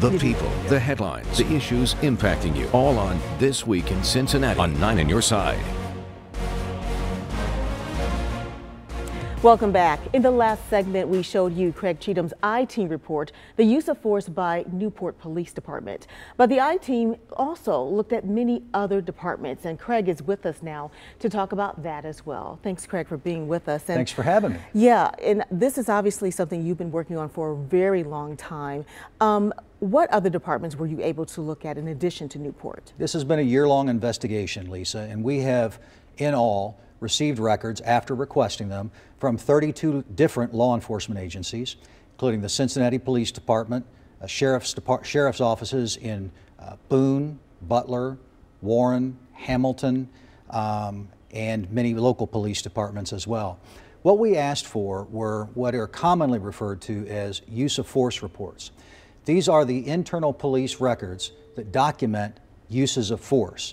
The people, the headlines, the issues impacting you, all on This Week in Cincinnati on 9 on your side. Welcome back. In the last segment, we showed you Craig Cheatham's I-Team report, the use of force by Newport Police Department. But the I-Team also looked at many other departments, and Craig is with us now to talk about that as well. Thanks, Craig, for being with us. Thanks for having me. Yeah, and this is obviously something you've been working on for a very long time. What other departments were you able to look at in addition to Newport? This has been a year-long investigation, Lisa, and we have, in all, received records after requesting them from 32 different law enforcement agencies, including the Cincinnati Police Department, sheriff's offices in Boone, Butler, Warren, Hamilton, and many local police departments as well. What we asked for were what are commonly referred to as use of force reports. These are the internal police records that document uses of force.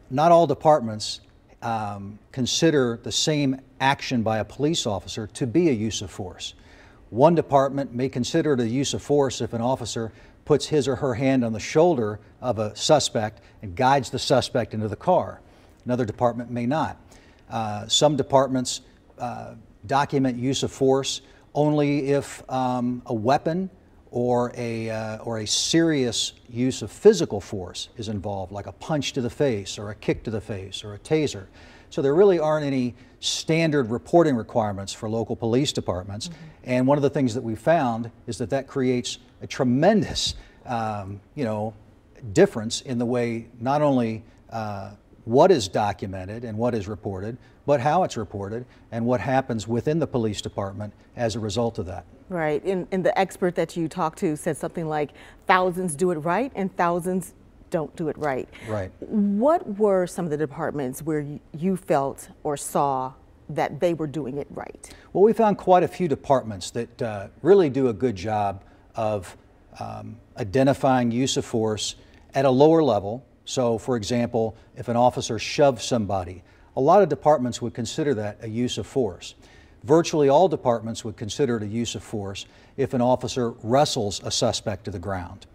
Not all departments consider the same action by a police officer to be a use of force. One department may consider it a use of force if an officer puts his or her hand on the shoulder of a suspect and guides the suspect into the car. Another department may not. Some departments document use of force only if a weapon or a serious use of physical force is involved, like a punch to the face or a kick to the face or a taser. So there really aren't any standard reporting requirements for local police departments. And one of the things that we found is that that creates a tremendous difference in the way not only what is documented and what is reported, but how it's reported and what happens within the police department as a result of that. Right, and the expert that you talked to said something like thousands do it right and thousands don't do it right. Right. What were some of the departments where you felt or saw that they were doing it right? Well, we found quite a few departments that really do a good job of identifying use of force at a lower level. So, for example, if an officer shoves somebody, a lot of departments would consider that a use of force. Virtually all departments would consider it a use of force if an officer wrestles a suspect to the ground.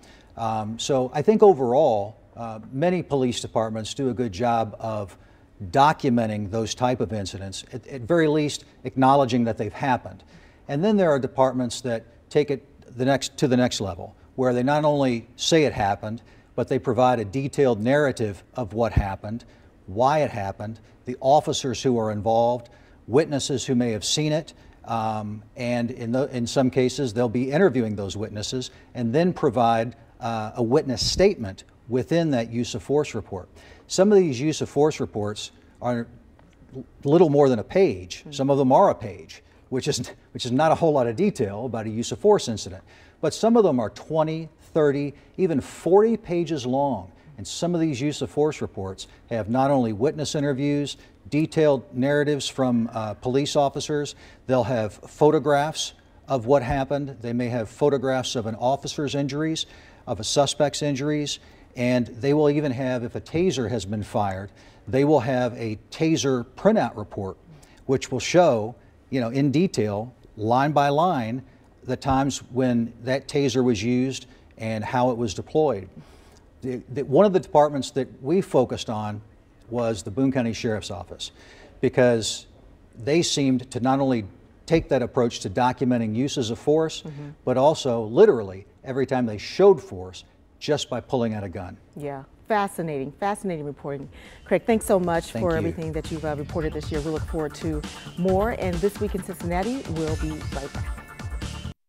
So I think overall, many police departments do a good job of documenting those type of incidents, at very least acknowledging that they've happened. And then there are departments that take it to the next level, where they not only say it happened, but they provide a detailed narrative of what happened, why it happened, the officers who are involved, witnesses who may have seen it, and in some cases they'll be interviewing those witnesses and then provide a witness statement within that use of force report. Some of these use of force reports are little more than a page. Some of them are a page, which is not a whole lot of detail about a use of force incident. But some of them are 20, 30, even 40 pages long. And some of these use of force reports have not only witness interviews, detailed narratives from police officers, they'll have photographs of what happened. They may have photographs of an officer's injuries, of a suspect's injuries, and they will even have, if a taser has been fired, they will have a taser printout report, which will show, in detail, line by line, the times when that taser was used and how it was deployed. One of the departments that we focused on was the Boone County Sheriff's Office, because they seemed to not only take that approach to documenting uses of force, but also literally every time they showed force just by pulling out a gun. Yeah, fascinating reporting. Craig, thanks so much for everything that you've reported this year. We look forward to more, and This Week in Cincinnati will be right back.